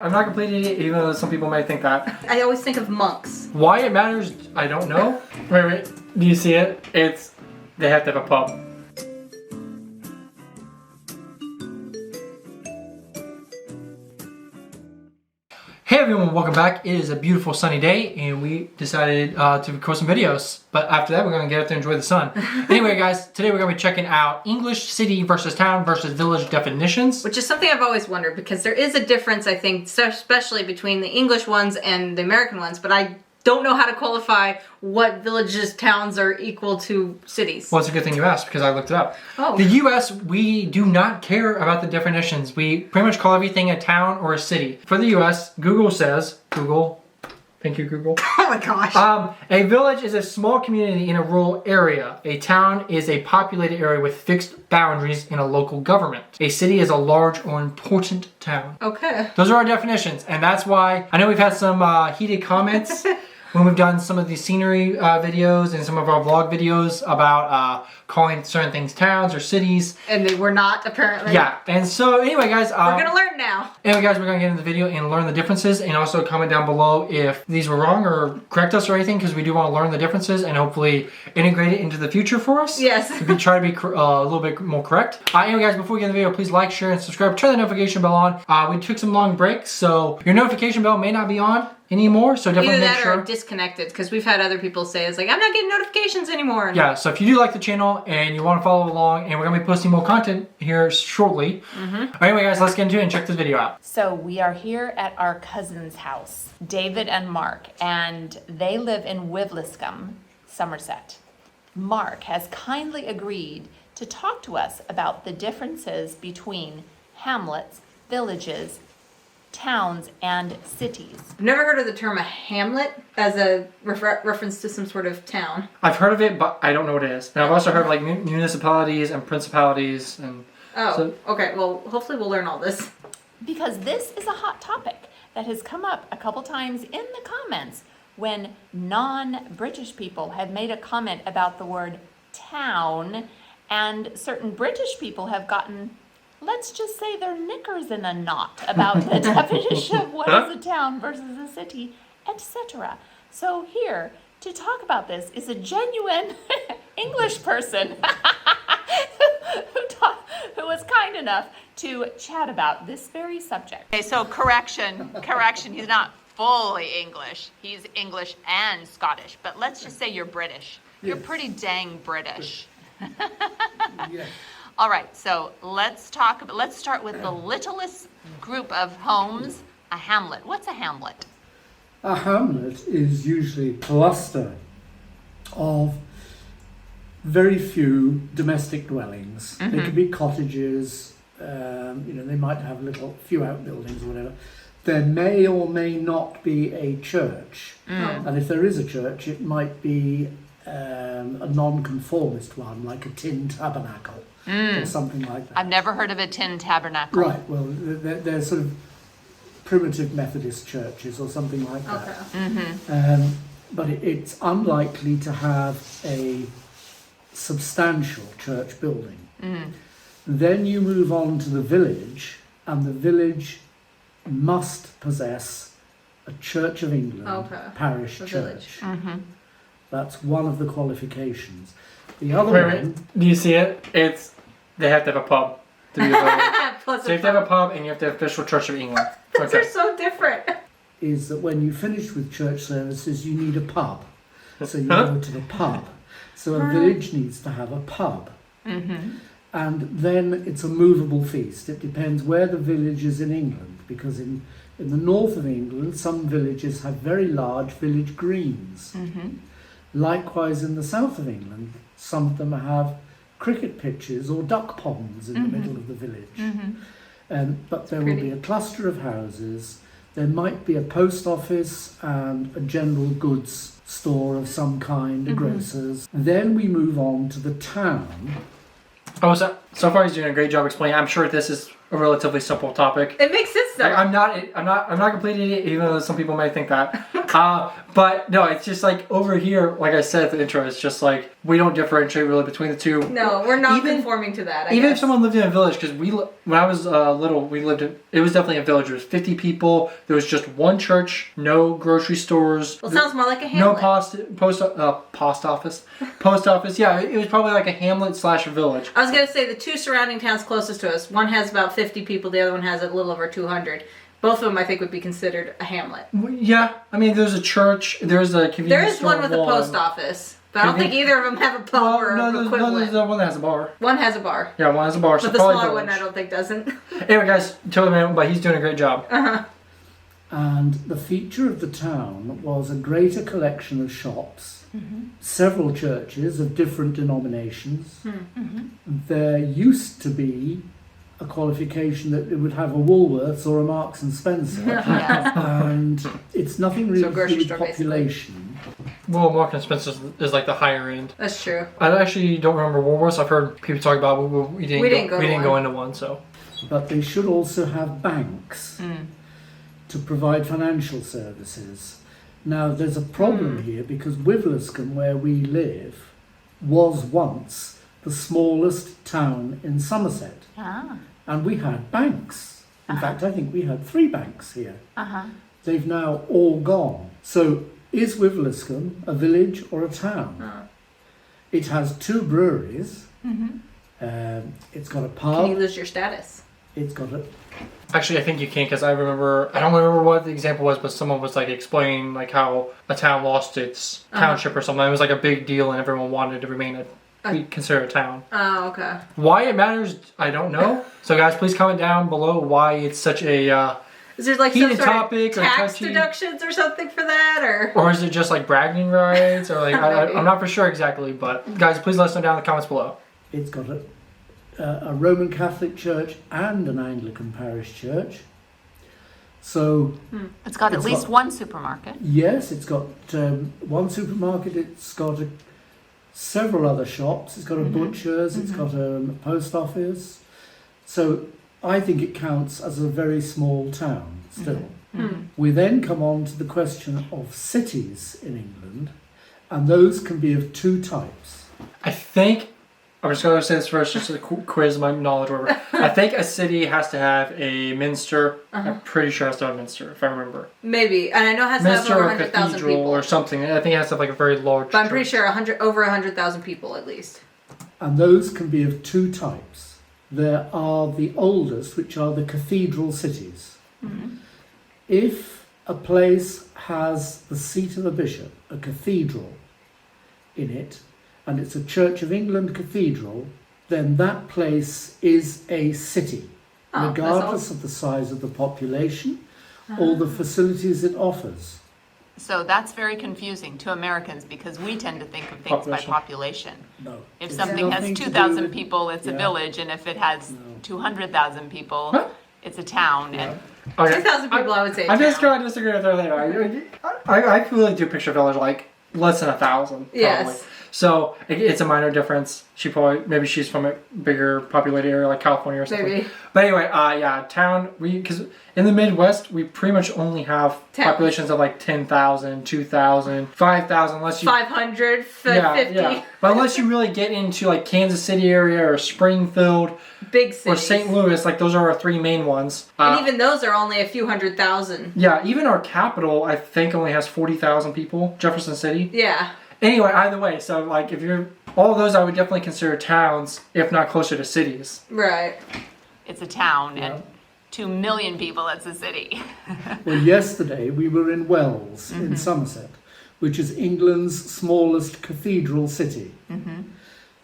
I'm not completely idiot, even though some people might think that. I always think of monks. Why it matters, I don't know. Wait, do you see it? They have to have a pub. Hey everyone, welcome back. It is a beautiful sunny day and we decided to record some videos. But after that, we're going to get out there and enjoy the sun. Anyway guys, today we're going to be checking out English city versus town versus village definitions. Which is something I've always wondered because there is a difference, I think, especially between the English ones and the American ones. But I don't know how to qualify what villages, towns are equal to cities. Well, it's a good thing you asked because I looked it up. Oh. The US, we do not care about the definitions. We pretty much call everything a town or a city. For the US, Google says, thank you Google. Oh my gosh. A village is a small community in a rural area. A town is a populated area with fixed boundaries in a local government. A city is a large or important town. Okay. Those are our definitions, and that's why I know we've had some heated comments when we've done some of these scenery videos and some of our vlog videos about calling certain things towns or cities. And they were not, apparently. Yeah, and so anyway guys. We're gonna learn now. Anyway guys, we're gonna get into the video and learn the differences, and also comment down below if these were wrong or correct us or anything, because we do want to learn the differences and hopefully integrate it into the future for us. Yes. Try to be a little bit more correct. Anyway guys, before we get in the video, please like, share, and subscribe. Turn the notification bell on. We took some long breaks, so your notification bell may not be on anymore, so definitely make sure. Either that or disconnected, because we've had other people say, it's like, I'm not getting notifications anymore. Yeah, so if you do like the channel and you want to follow along, and we're going to be posting more content here shortly. Anyway guys, let's get into it and check this video out. So we are here at our cousin's house, David and Mark, and they live in Wivliscombe, Somerset. Mark has kindly agreed to talk to us about the differences between hamlets, villages, towns, and cities. I've never heard of the term a hamlet as a reference to some sort of town. I've heard of it, but I don't know what it is. And I've also heard of like municipalities and principalities and... Oh, so, okay. Well, hopefully we'll learn all this. Because this is a hot topic that has come up a couple times in the comments when non-British people have made a comment about the word town, and certain British people have gotten, let's just say, their knickers in a knot about the definition of what is a town versus a city, etc. So here to talk about this is a genuine English person who was kind enough to chat about this very subject. Okay, so correction, he's not fully English. He's English and Scottish, but let's just say you're British. You're pretty dang British. Yes. All right, so let's start with the littlest group of homes, a hamlet. What's a hamlet? A hamlet is usually a cluster of very few domestic dwellings. They could be cottages, they might have few outbuildings or whatever. There may or may not be a church. And if there is a church, it might be a non-conformist one, like a tin tabernacle or something like that. I've never heard of a tin tabernacle. Right, well, they're sort of primitive Methodist churches or something like that. Okay. But it's unlikely to have a substantial church building. Then you move on to the village, and the village must possess a Church of England parish church. That's one of the qualifications. The other one... Do you see it? They have to have a pub to be a village. Plus So you have to have a pub and you have to have official Church of England. Those are so different. is that when you finish with church services, you need a pub. So you go to the pub. So a village needs to have a pub. And then it's a movable feast. It depends where the village is in England, because in the north of England, some villages have very large village greens. Likewise, in the south of England, some of them have cricket pitches or duck ponds in the middle of the village. But there will be a cluster of houses. There might be a post office and a general goods store of some kind, a grocer's. Then we move on to the town. Oh, so far he's doing a great job explaining. I'm sure this is a relatively simple topic. It makes sense though. I'm not completely idiot, even though some people might think that. But no, it's just like over here, like I said at the intro, it's just like we don't differentiate really between the two. No, we're not Even- conforming to that. Even if someone lived in a village, because when I was little, we lived in, it was definitely a village. There was 50 people. There was just one church, no grocery stores. Well, it sounds more like a No hamlet. post office. Post office. Yeah, it was probably like a hamlet / village. I was going to say the two surrounding towns closest to us, one has about 50 people, the other one has a little over 200. Both of them, I think, would be considered a hamlet. Yeah, I mean, there's a church. There's a convenience There is store. one with a post office, but I don't think either of them have a pub or no, equivalent. there's the one that has a bar. One has a bar. Yeah, one has a bar. But So the probably smaller village. one, I don't think, doesn't. Anyway, guys, totally man, but he's doing a great job. And the feature of the town was a greater collection of shops, several churches of different denominations. There used to be a qualification that it would have a Woolworths or a Marks and Spencer, and it's nothing really So to grocery do with store, basically. population. Well, Marks and Spencer is like the higher end. That's true. I actually don't remember Woolworths. I've heard people talk about. We didn't go into one. So But they should also have banks to provide financial services. Now, there's a problem here because Wiveliscombe, where we live, was once the smallest town in Somerset. Ah. And we had banks. In fact, I think we had 3 banks here. Uh-huh. They've now all gone. So, is Wiveliscombe a village or a town? It has 2 breweries. It's got a Can you pub. lose your status? It's got a actually, I think you can because I don't remember what the example was, but someone was like explaining like how a town lost its township or something. It was like a big deal, and everyone wanted to remain be considered a town. Oh, okay. Why it matters, I don't know. So, guys, please comment down below why it's such a. Is there like some Heated sort topic of or tax touchy? deductions or something for that, or? Or is it just like bragging rights? Or like Maybe. I'm not for sure exactly, but guys, please let us know down in the comments below. It's got a Roman Catholic church and an Anglican parish church. So, It's got at It's least got- one supermarket. yes, it's got one supermarket, it's got several other shops, it's got a butcher's, it's got a post office. So, I think it counts as a very small town still. We then come on to the question of cities in England, and those can be of 2 types. I think I'm just going to say this first, just to quiz my knowledge. Or whatever. I think a city has to have a minster. I'm pretty sure it has to have a minster, if I remember. Maybe, and I know it has to have Minster over or 100,000 cathedral people. or something. I think it has to have like a very large. But I'm pretty church. sure over 100,000 people at least. And those can be of 2 types. There are the oldest, which are the cathedral cities. If a place has the seat of a bishop, a cathedral, in it, and it's a Church of England cathedral, then that place is a city, Oh, that's regardless of the size of the population or the facilities it offers. So that's very confusing to Americans because we tend to think of things by population. No. If It's something has nothing to do 2,000 with- people, it's a Yeah. village, and if it has 200,000 people, Huh? it's a town. And Okay. 2,000 people, I would say. I'm just town. going to disagree with her there. I really do picture village like less than 1,000. Probably. Yes. So it's a minor difference. Maybe she's from a bigger populated area like California or something. Maybe. But anyway, yeah, town. Because in the Midwest we pretty much only have Towns. populations of like 10,000, 2,000, 5,000, unless you 500, 50. yeah. But unless you really get into like Kansas City area or Springfield Big cities. or St. Louis, like those are our 3 main ones. And even those are only a few 100,000. Yeah, even our capital, I think, only has 40,000 people, Jefferson City. Yeah. Anyway, either way, so like if you're all of those, I would definitely consider towns, if not closer to cities. Right. it's a town, and 2 million people, it's a city. Well, yesterday we were in Wells in Somerset, which is England's smallest cathedral city.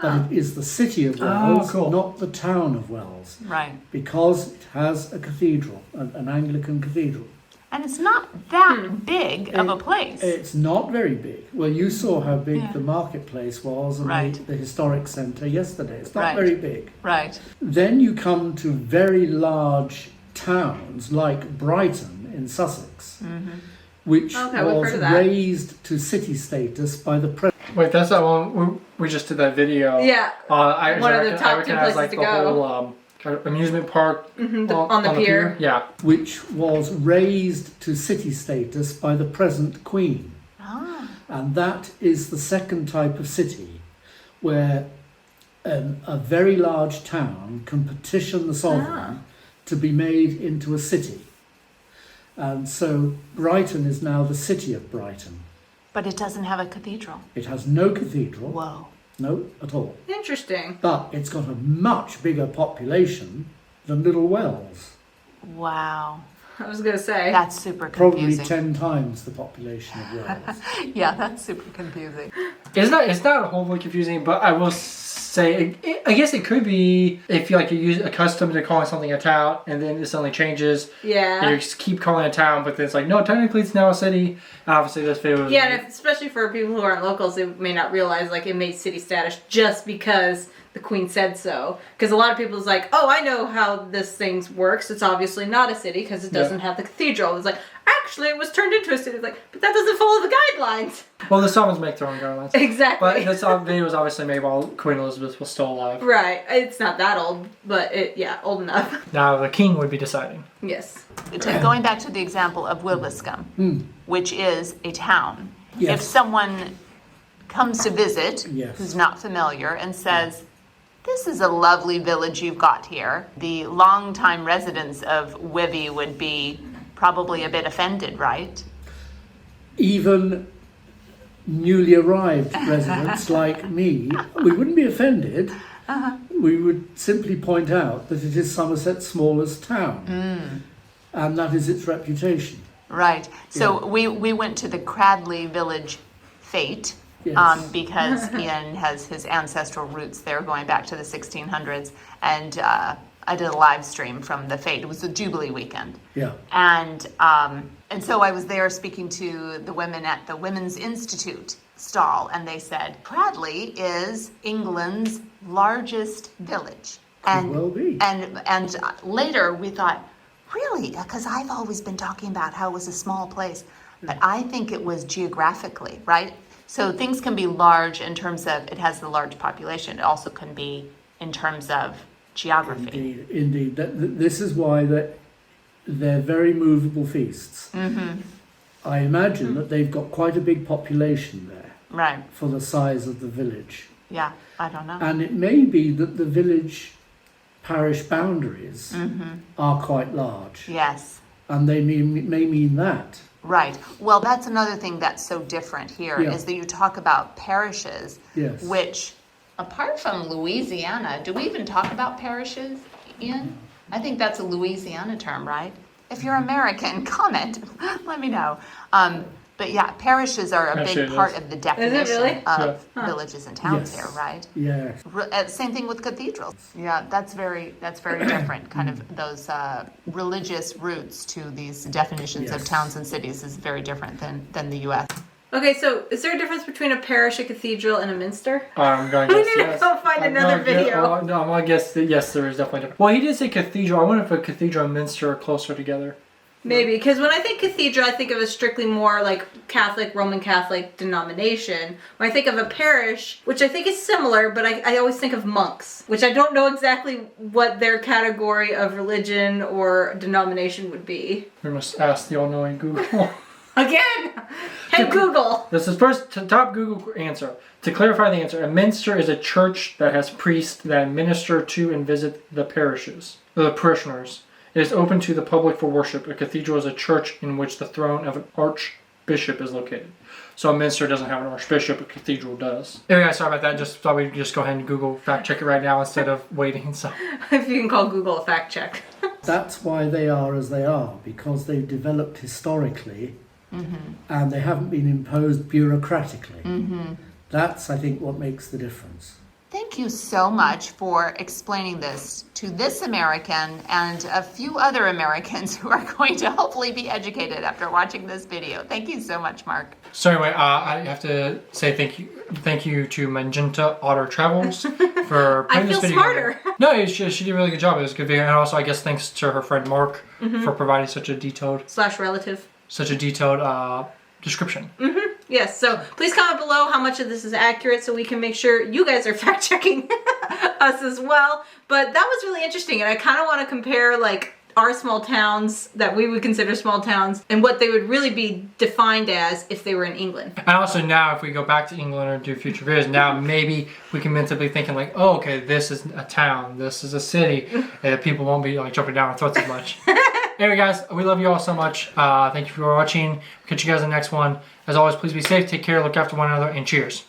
But it is the city of Wells, cool. not the town of Wells, Right. because it has a cathedral, an Anglican cathedral. And it's not that big of a place. It's not very big. Well, you saw how big Yeah. the marketplace was and Right. the historic centre yesterday. It's not Right. very big. Right. Then you come to very large towns like Brighton in Sussex, which Okay, we've was heard of that. raised to city status by the President. Wait, that's that one we just did that video. Yeah. I One of the top 2 recognize places like to the go. whole amusement park on the pier. Yeah. which was raised to city status by the present Queen. And that is the second type of city where a very large town can petition the sovereign to be made into a city. And so Brighton is now the city of Brighton. But it doesn't have a cathedral. It has no cathedral. Whoa. No, at all. Interesting. But it's got a much bigger population than Little Wells. Wow. I was going to say. That's super Probably confusing. 10 times the population of Wells. Yeah, that's super confusing. It's not horribly confusing, but I will say, I guess it could be if you're accustomed to calling something a town, and then it suddenly changes. Yeah. And you just keep calling it a town, but then it's like, no, technically it's now a city. And obviously this video was... Yeah, and especially for people who aren't locals, they may not realize like it made city status just because the Queen said so. Because a lot of people is like, oh, I know how this thing works. It's obviously not a city because it doesn't have the cathedral. It's like, actually, it was turned into a city. It's like, but that doesn't follow the guidelines. Well, the Sovereigns make their own guidelines. Exactly. But this video was obviously made while Queen Elizabeth was still alive. Right. It's not that old, but old enough. Now the King would be deciding. Yes. Going back to the example of Williscombe, which is a town. Yes. If someone comes to visit Yes. who's not familiar and says, this is a lovely village you've got here, the longtime residents of Wivy would be probably a bit offended, right? Even newly arrived residents like me, we wouldn't be offended. We would simply point out that it is Somerset's smallest town. And that is its reputation. Right. So we went to the Cradley Village Fete. Yes. Because Ian has his ancestral roots there going back to the 1600s. And I did a live stream from the fete. It was the Jubilee weekend. Yeah. And so I was there speaking to the women at the Women's Institute stall, and they said, Cradley is England's largest village. And, Could well be. And later we thought, really? Because I've always been talking about how it was a small place. But I think it was geographically, right? So things can be large in terms of it has the large population. It also can be in terms of geography. Indeed. This is why they're very movable feasts. I imagine that they've got quite a big population there Right. for the size of the village. Yeah, I don't know. And it may be that the village parish boundaries are quite large. Yes. And they may mean that. Right. Well, that's another thing that's so different here Yeah. is that you talk about parishes, Yes. which, apart from Louisiana, do we even talk about parishes, Ian? I think that's a Louisiana term, right? If you're American, comment. Let me know. But yeah, parishes are a Actually, big it part is. of the definition really? of villages and towns Yes. here, right? Yes. Same thing with cathedrals. Yeah, that's very different. Kind of those religious roots to these definitions of Yes. towns and cities is very different than the U.S. Okay, so is there a difference between a parish, a cathedral, and a minster? I'm going to We guess need to yes. go find another video. No, I'm going to guess that yes, there is definitely a difference. Well, he did say cathedral. I wonder if a cathedral and minster are closer together. Maybe, because when I think cathedral, I think of a strictly more like Catholic, Roman Catholic denomination. When I think of a parish, which I think is similar, but I always think of monks, which I don't know exactly what their category of religion or denomination would be. We must ask the all-knowing Google. Again! Hey Google! This is first top Google answer. To clarify the answer, a minster is a church that has priests that minister to and visit the parishioners. It is open to the public for worship. A cathedral is a church in which the throne of an archbishop is located. So a minster doesn't have an archbishop, a cathedral does. Anyway, guys, sorry about that. Just thought we'd just go ahead and Google fact check it right now instead of waiting. So If you can call Google a fact check. That's why they are as they are, because they've developed historically and they haven't been imposed bureaucratically. That's, I think, what makes the difference. Thank you so much for explaining this to this American and a few other Americans who are going to hopefully be educated after watching this video. Thank you so much, Mark. So anyway, I have to say thank you to Magenta Otter Travels for putting this feel video smarter. together. No, she did a really good job. It was a good video, and also I guess thanks to her friend Mark for providing such a detailed /relative. Description. Yes, so please comment below how much of this is accurate so we can make sure you guys are fact checking us as well. But that was really interesting, and I kind of want to compare like our small towns that we would consider small towns and what they would really be defined as if they were in England. And also now if we go back to England or do future videos, now maybe we can mentally thinking like, oh, okay, this is a town, this is a city, and people won't be like jumping down our throats as much. Anyway guys, we love you all so much. Thank you for watching. Catch you guys in the next one. As always, please be safe, take care, look after one another, and cheers.